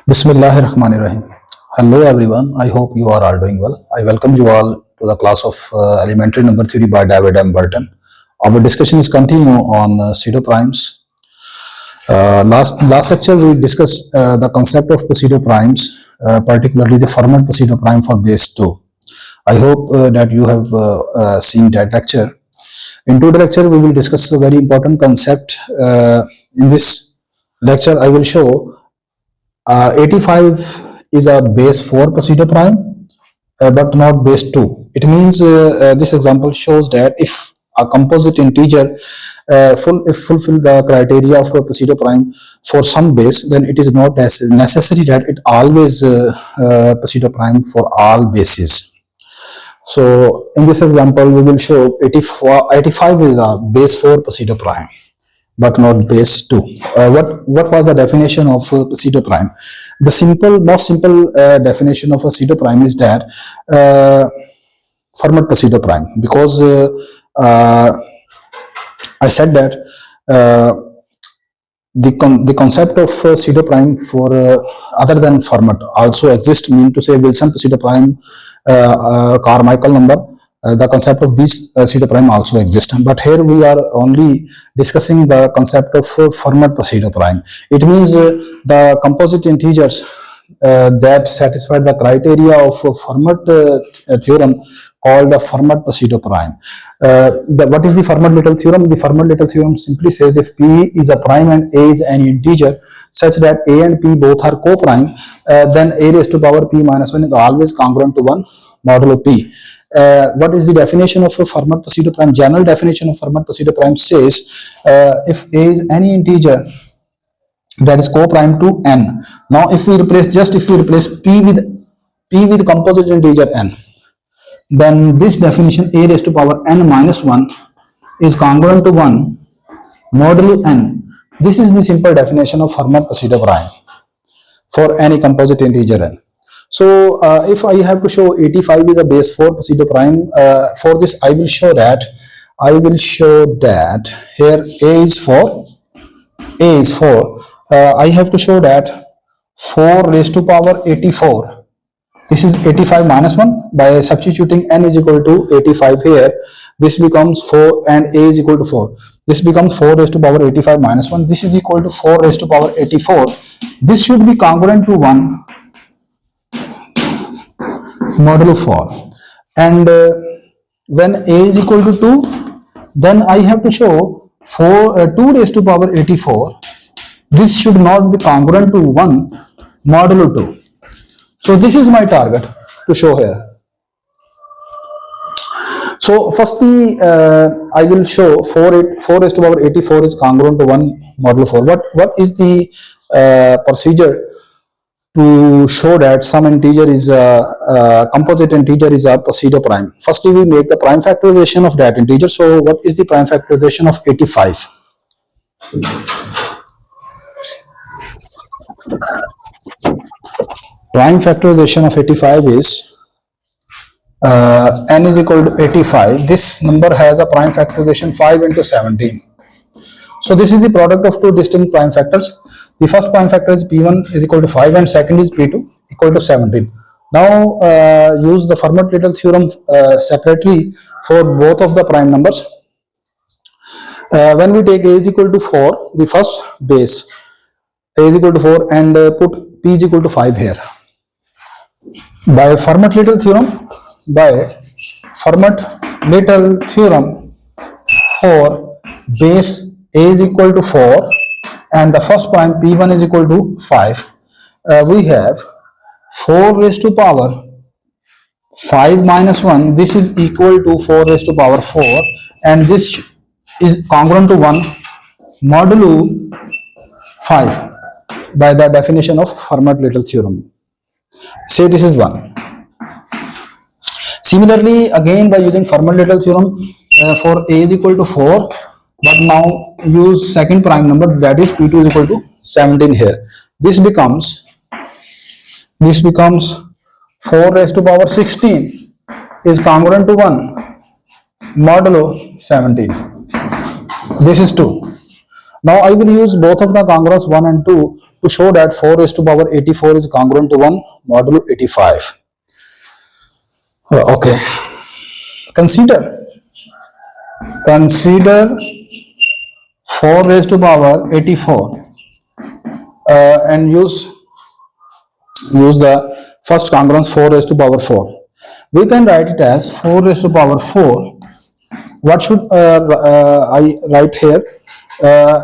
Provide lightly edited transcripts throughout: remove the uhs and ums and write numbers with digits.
Bismillahirrahmanirrahim. Hello everyone, I hope you are all doing well. I welcome you all to the class of elementary number theory by David M. Burton. Our discussion is continue on pseudoprimes. Last lecture we discussed the concept of pseudoprimes, particularly the Fermat pseudoprime for base 2. I hope that you have seen that lecture. In today's lecture we will discuss a very important concept. In this lecture I will show 85 is a base 4 pseudoprime, but not base 2. It means this example shows that if a composite integer fulfill the criteria of a pseudoprime for some base, then it is not necessary that it always pseudoprime for all bases. So in this example we will show 85 is a base 4 pseudoprime, but not base 2. What was the definition of a pseudoprime? The most simple definition of a pseudoprime is that Fermat pseudoprime, because I said that the concept of pseudoprime for other than Fermat also exists, mean to say Wilson pseudoprime, Carmichael number. The concept of these pseudoprime also exists, but here we are only discussing the concept of Fermat pseudoprime. It means the composite integers that satisfy the criteria of Fermat theorem called the Fermat pseudoprime. What is the Fermat little theorem? The Fermat little theorem simply says if P is a prime and A is any integer such that A and P both are co-prime, then A raised to power P minus 1 is always congruent to 1 modulo P. What is the definition of a Fermat pseudoprime? General definition of Fermat pseudoprime says if A is any integer that is co-prime to n. Now if we replace P with composite integer n, then this definition A raised to power n minus 1 is congruent to 1 modulo n. This is the simple definition of Fermat pseudoprime for any composite integer n. So if I have to show 85 is a base 4 pseudoprime, for this I will show that here A is 4. I have to show that 4 raised to power 84. This is 85 minus 1. By substituting n is equal to 85 here, this becomes 4 and A is equal to 4. This becomes 4 raised to power 85 minus 1. This is equal to 4 raised to power 84. This should be congruent to 1 modulo 4. And when A is equal to 2, then I have to show 2 raised to power 84. This should not be congruent to 1 modulo 2. So this is my target to show here. So firstly, I will show 4 raised to power 84 is congruent to 1 modulo 4. What is the procedure to show that some integer is a composite integer is a pseudoprime? Firstly, we make the prime factorization of that integer. So what is the prime factorization of 85? Prime factorization of 85 is n is equal to 85. This number has a prime factorization 5 into 17. So this is the product of two distinct prime factors. The first prime factor is P1 is equal to 5 and second is P2 equal to 17. Now use the Fermat little theorem separately for both of the prime numbers. When we take A is equal to 4, the first base, A is equal to 4, and put P is equal to 5 here. By Fermat little theorem for base A is equal to 4 and the first prime P1 is equal to 5, we have 4 raised to power 5 minus 1. This is equal to 4 raised to power 4, and this is congruent to 1 modulo 5 by the definition of Fermat little theorem. Say this is 1. Similarly, again by using Fermat little theorem for A is equal to 4, but now use second prime number, that is P2 is equal to 17 here. This becomes 4 raised to power 16 is congruent to 1 modulo 17. This is 2. Now I will use both of the congruence 1 and 2 to show that 4 raised to power 84 is congruent to 1 modulo 85. Okay. Consider 4 raised to power 84 and use the first congruence 4 raised to power 4. We can write it as 4 raised to power 4. What should I write here?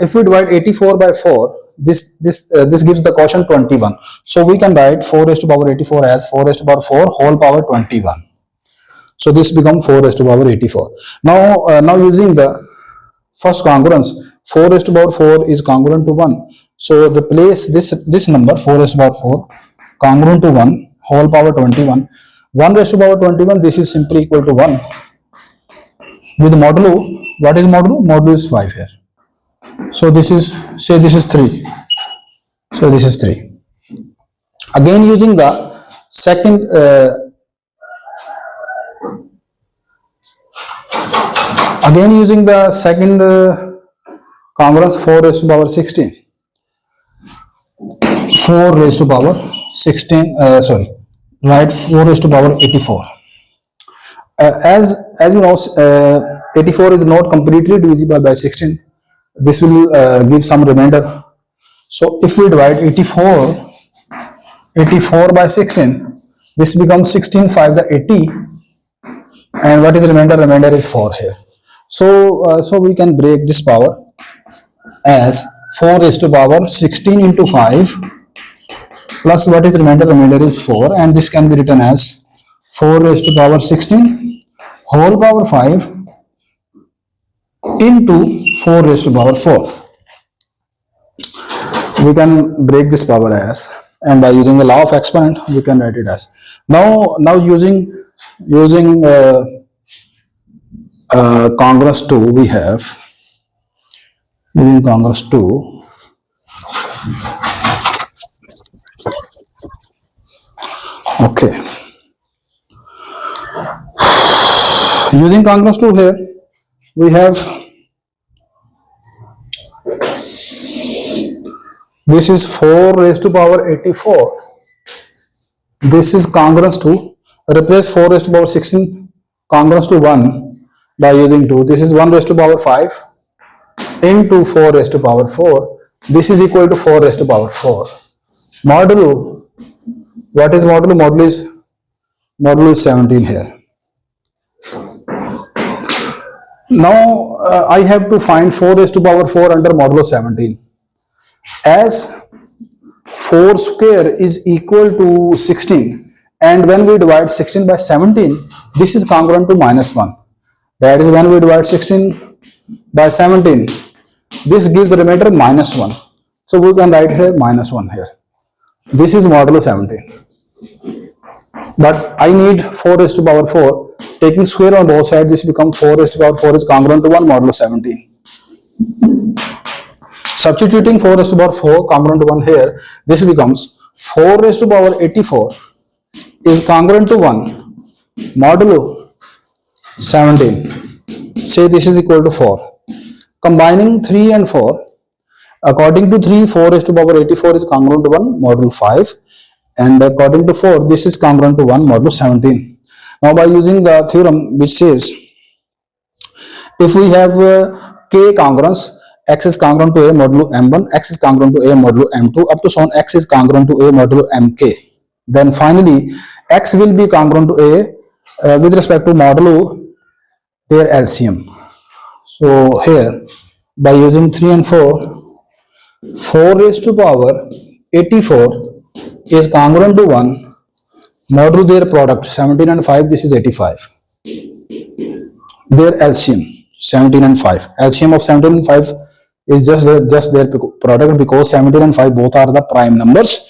If we divide 84 by 4, this gives the quotient 21. So we can write 4 raised to power 84 as 4 raised to power 4 whole power 21. So this becomes 4 raised to power 84. Now using the first congruence, 4 raised to power 4 is congruent to 1. So the place this number 4 raised to power 4 congruent to 1 whole power 21. 1 raised to power 21, this is simply equal to 1. With modulo, what is modulo? Modulo is 5 here. So this is, say this is 3. So this is 3. Again using the second congruence 4 raised to power 16. 4 raised to power 16, right, 4 raised to power 84. As you know, 84 is not completely divisible by 16. This will give some remainder. So if we divide 84 by 16, this becomes 16 5 the 80, and what is remainder? Remainder is 4 here. So we can break this power as 4 raised to power 16 into 5 plus what is remainder? Remainder is 4, and this can be written as 4 raised to power 16 whole power 5 into 4 raised to power 4. We can break this power as, and by using the law of exponent we can write it as. Now using congruence 2, we have using congruence 2. Okay. Using congruence 2 here, we have this is 4 raised to power 84. This is congruence 2. Replace 4 raised to power 16 congruence to 1 by using 2. This is 1 raised to power 5 into 4 raised to power 4. This is equal to 4 raised to power 4. Modulo, what is modulo? Modulo is 17 here. Now I have to find 4 raised to power 4 under modulo 17. As 4 square is equal to 16, and when we divide 16 by 17, this is congruent to minus 1. That is, when we divide 16 by 17, this gives the remainder minus 1. So we can write here minus 1 here. This is modulo 17. But I need 4 raised to power 4. Taking square on both sides, this becomes 4 raised to power 4 is congruent to 1 modulo 17. Substituting 4 raised to power 4 congruent to 1 here, this becomes 4 raised to power 84 is congruent to 1 modulo 17. Say this is equal to 4. Combining 3 and 4, according to 3, 4 raised to power 84 is congruent to 1 modulo 5, and according to 4, this is congruent to 1 modulo 17. Now by using the theorem which says, if we have k congruence, x is congruent to a modulo m1, x is congruent to a modulo m2, up to so on x is congruent to a modulo mk, then finally x will be congruent to a with respect to modulo their LCM. So here, by using 3 and 4, 4 raised to power 84 is congruent to 1 modulo their product 17 and 5, this is 85. Their LCM 17 and 5. LCM of 17 and 5 is just their product, because 17 and 5 both are the prime numbers,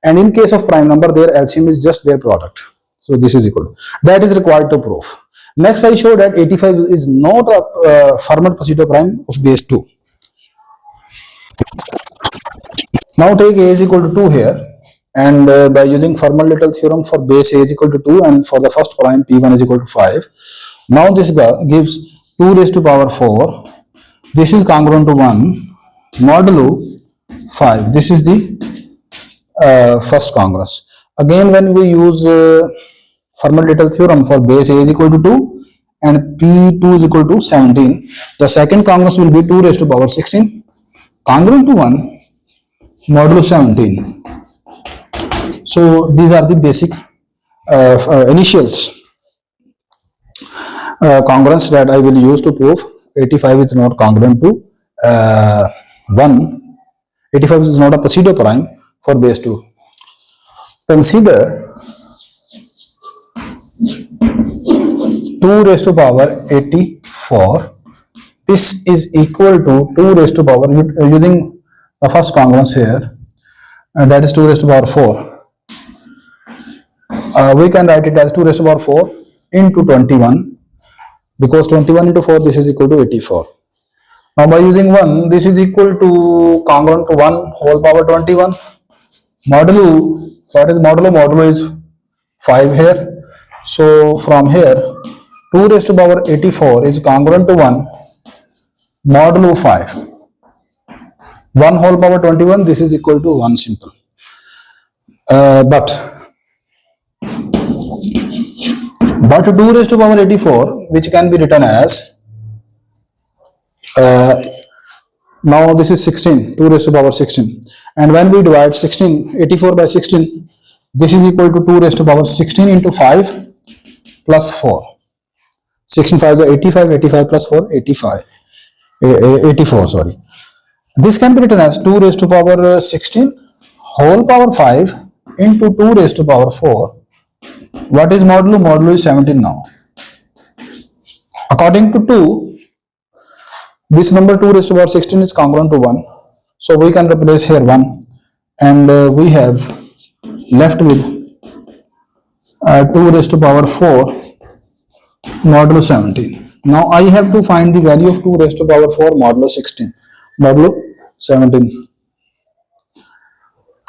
and in case of prime number their LCM is just their product. So this is equal to, that is required to prove. Next I show that 85 is not a Fermat pseudoprime of base 2. Now take A is equal to 2 here, and by using Fermat little theorem for base A is equal to 2 and for the first prime P1 is equal to 5. Now this gives 2 raised to power 4. This is congruent to 1 modulo 5. This is the first congruence. Again, when we use Fermat theorem for base A is equal to 2 and P2 is equal to 17, the second congruence will be 2 raised to power 16 congruent to 1 modulo 17. So these are the basic initials congruence that I will use to prove 85 is not congruent to 1. 85 is not a pseudoprime for base 2. Consider 2 raised to power 84. This is equal to 2 raised to power, using the first congruence here, and that is 2 raised to power 4. We can write it as 2 raised to power 4 into 21, because 21 into 4, this is equal to 84. Now by using 1, this is equal to congruent to 1 whole power 21. Modulo, what is modulo? Modulo is 5 here. So from here, 2 raised to power 84 is congruent to 1 modulo 5. 1 whole power 21, this is equal to 1 simple. But 2 raised to power 84, which can be written as, now this is 16, 2 raised to power 16. And when we divide 84 by 16, this is equal to 2 raised to power 16 into 5 plus 4. 16 5 is 85, 85 plus 4, 84, sorry. This can be written as 2 raised to power 16 whole power 5 into 2 raised to power 4. What is modulo? Modulo is 17 now. According to 2, this number 2 raised to power 16 is congruent to 1. So we can replace here 1, and we have left with 2 raised to power 4 modulo 17. Now I have to find the value of 2 raised to power 4 modulo 16, modulo 17.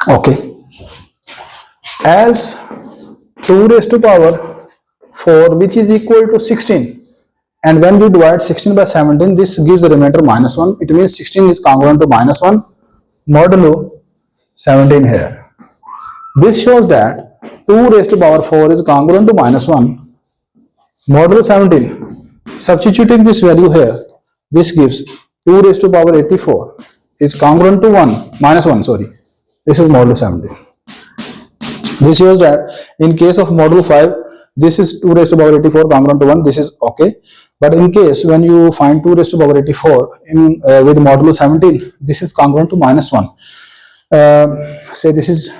Okay. As 2 raised to power 4, which is equal to 16, and when we divide 16 by 17, this gives the remainder minus 1. It means 16 is congruent to minus 1 modulo 17 here. This shows that 2 raised to power 4 is congruent to minus 1 modulo 17. Substituting this value here, this gives 2 raised to power 84 is congruent to minus 1, sorry. This is modulo 17. This shows that in case of modulo 5, this is 2 raised to power 84 congruent to 1, this is okay. But in case when you find 2 raised to power 84 in with modulo 17, this is congruent to minus 1. Say this is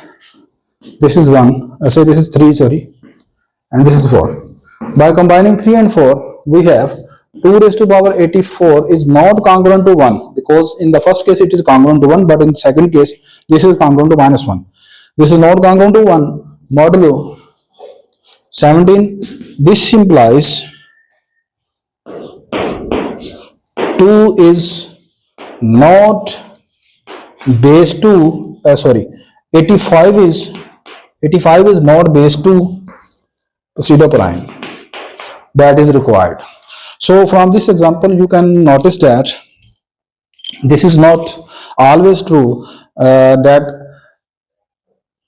1, say this is 3, sorry, and this is 4. By combining 3 and 4, we have 2 raised to power 84 is not congruent to 1, because in the first case it is congruent to 1, but in the second case this is congruent to minus 1. This is not congruent to 1 modulo 17. This implies 2 is not base 2, 85 is not base 2 pseudoprime. That is required. So from this example you can notice that this is not always true, that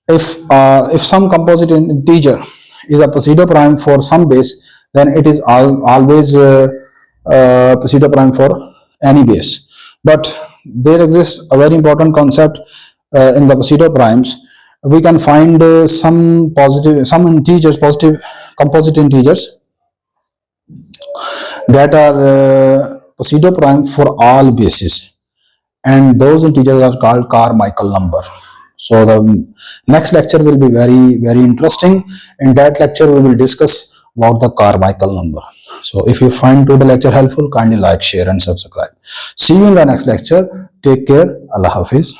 if some composite integer is a pseudoprime for some base, then it is always pseudoprime for any base. But there exists a very important concept in the pseudoprimes. We can find some integers, positive composite integers that are pseudoprime for all bases, and those integers are called Carmichael number. So the next lecture will be very, very interesting. In that lecture we will discuss about the Carmichael number. So if you find today's lecture helpful, kindly like, share and subscribe. See you in the next lecture. Take care. Allah Hafiz.